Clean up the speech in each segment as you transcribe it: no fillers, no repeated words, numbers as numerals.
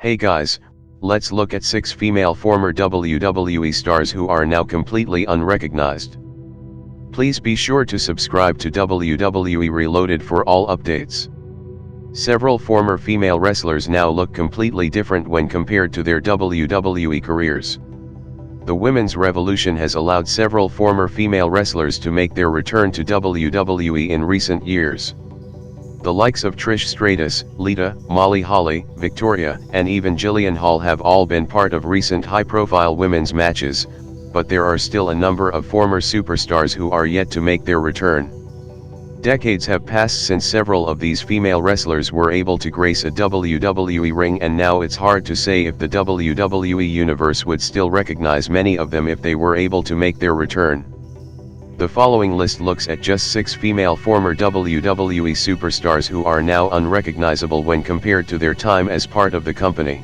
Hey guys, let's look at 6 female former WWE stars who are now completely unrecognized. Please be sure to subscribe to WWE Reloaded for all updates. Several former female wrestlers now look completely different when compared to their WWE careers. The women's revolution has allowed several former female wrestlers to make their return to WWE in recent years. The likes of Trish Stratus, Lita, Molly Holly, Victoria, and even Jillian Hall have all been part of recent high-profile women's matches, but there are still a number of former superstars who are yet to make their return. Decades have passed since several of these female wrestlers were able to grace a WWE ring, and now it's hard to say if the WWE universe would still recognize many of them if they were able to make their return. The following list looks at just 6 female former WWE superstars who are now unrecognizable when compared to their time as part of the company.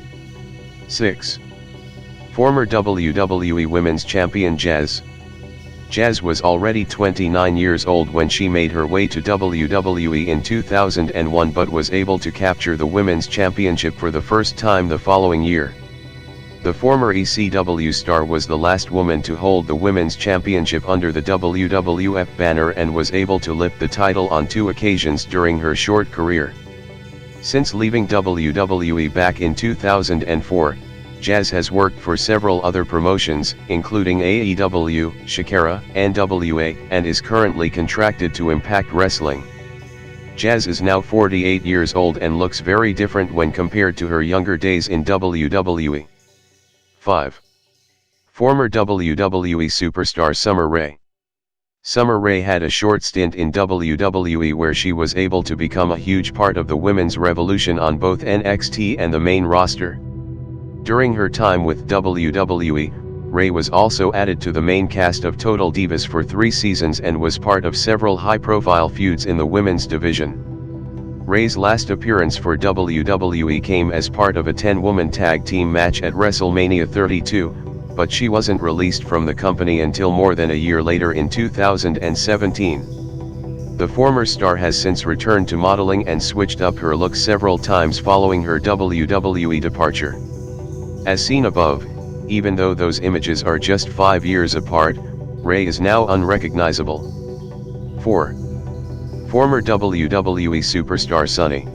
6. Former WWE Women's Champion Jazz. Jazz was already 29 years old when she made her way to WWE in 2001, but was able to capture the Women's Championship for the first time the following year. The former ECW star was the last woman to hold the Women's Championship under the WWF banner and was able to lift the title on 2 occasions during her short career. Since leaving WWE back in 2004, Jazz has worked for several other promotions, including AEW, Shakira, NWA, and is currently contracted to Impact Wrestling. Jazz is now 48 years old and looks very different when compared to her younger days in WWE. 5. Former WWE superstar Summer Rae. Summer Rae had a short stint in WWE where she was able to become a huge part of the women's revolution on both NXT and the main roster. During her time with WWE, Rae was also added to the main cast of Total Divas for 3 seasons and was part of several high-profile feuds in the women's division. Rae's last appearance for WWE came as part of a 10-woman tag team match at WrestleMania 32, but she wasn't released from the company until more than a year later in 2017. The former star has since returned to modeling and switched up her look several times following her WWE departure. As seen above, even though those images are just 5 years apart, Rae is now unrecognizable. 4. Former WWE superstar Sunny.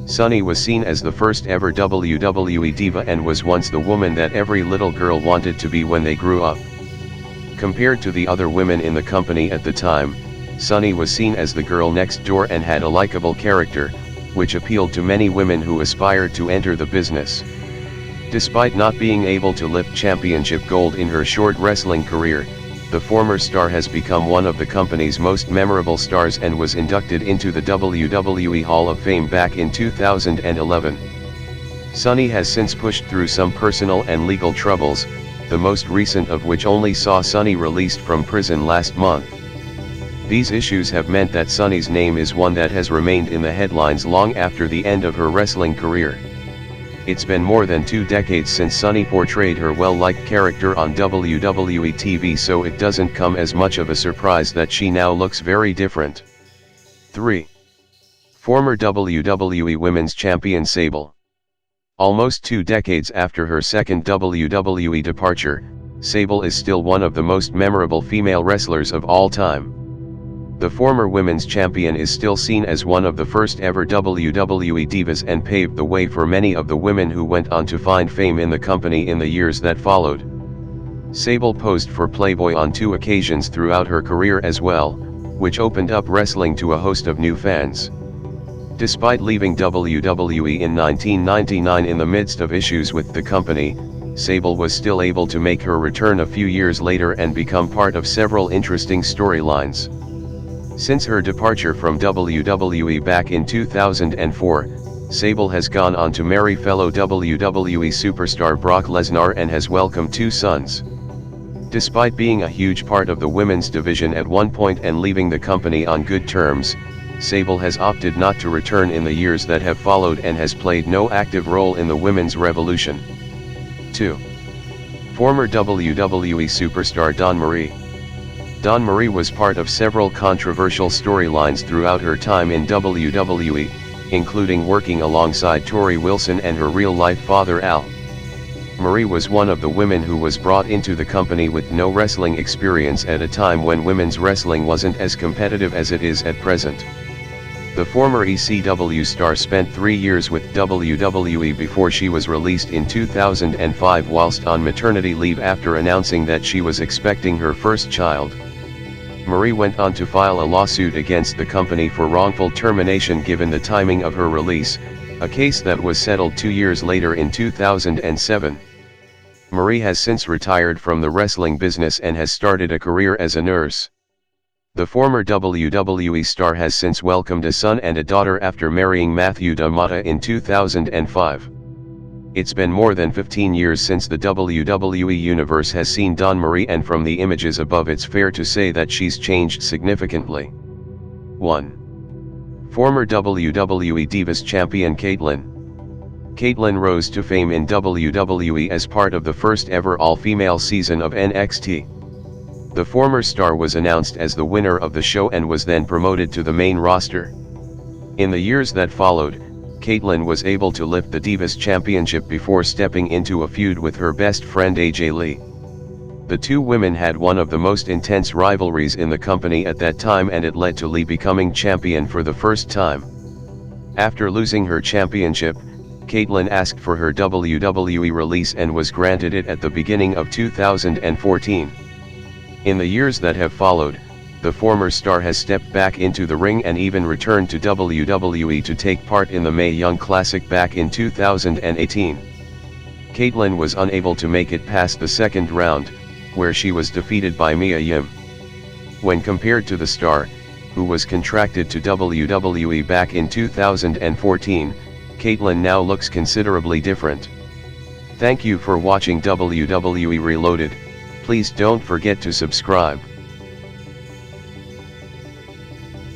Sunny was seen as the first ever WWE diva and was once the woman that every little girl wanted to be when they grew up. Compared to the other women in the company at the time, Sunny was seen as the girl next door and had a likable character, which appealed to many women who aspired to enter the business. Despite not being able to lift championship gold in her short wrestling career, the former star has become one of the company's most memorable stars and was inducted into the WWE Hall of Fame back in 2011. Sunny has since pushed through some personal and legal troubles, the most recent of which only saw Sunny released from prison last month. These issues have meant that Sunny's name is one that has remained in the headlines long after the end of her wrestling career. It's been more than 2 decades since Sunny portrayed her well-liked character on WWE TV, so it doesn't come as much of a surprise that she now looks very different. 3. Former WWE Women's Champion Sable. Almost 2 decades after her second WWE departure, Sable is still one of the most memorable female wrestlers of all time. The former women's champion is still seen as one of the first ever WWE divas and paved the way for many of the women who went on to find fame in the company in the years that followed. Sable posed for Playboy on 2 occasions throughout her career as well, which opened up wrestling to a host of new fans. Despite leaving WWE in 1999 in the midst of issues with the company, Sable was still able to make her return a few years later and become part of several interesting storylines. Since her departure from WWE back in 2004, Sable has gone on to marry fellow WWE superstar Brock Lesnar and has welcomed 2 sons. Despite being a huge part of the women's division at one point and leaving the company on good terms, Sable has opted not to return in the years that have followed and has played no active role in the women's revolution. 2. Former WWE superstar Dawn Marie. Dawn Marie was part of several controversial storylines throughout her time in WWE, including working alongside Tori Wilson and her real-life father Al. Marie was one of the women who was brought into the company with no wrestling experience at a time when women's wrestling wasn't as competitive as it is at present. The former ECW star spent 3 years with WWE before she was released in 2005 whilst on maternity leave after announcing that she was expecting her first child. Marie went on to file a lawsuit against the company for wrongful termination given the timing of her release, a case that was settled 2 years later in 2007. Marie has since retired from the wrestling business and has started a career as a nurse. The former WWE star has since welcomed a son and a daughter after marrying Matthew D'Amata in 2005. It's been more than 15 years since the WWE Universe has seen Dawn Marie, and from the images above it's fair to say that she's changed significantly. 1. Former WWE Divas Champion Caitlyn. Caitlyn rose to fame in WWE as part of the first ever all-female season of NXT. The former star was announced as the winner of the show and was then promoted to the main roster. In the years that followed, Caitlyn was able to lift the Divas Championship before stepping into a feud with her best friend AJ Lee. The two women had one of the most intense rivalries in the company at that time, and it led to Lee becoming champion for the first time. After losing her championship, Caitlyn asked for her WWE release and was granted it at the beginning of 2014. In the years that have followed, the former star has stepped back into the ring and even returned to WWE to take part in the Mae Young Classic back in 2018. Caitlyn was unable to make it past the second round, where she was defeated by Mia Yim. When compared to the star, who was contracted to WWE back in 2014, Caitlyn now looks considerably different. Thank you for watching WWE Reloaded. Please don't forget to subscribe.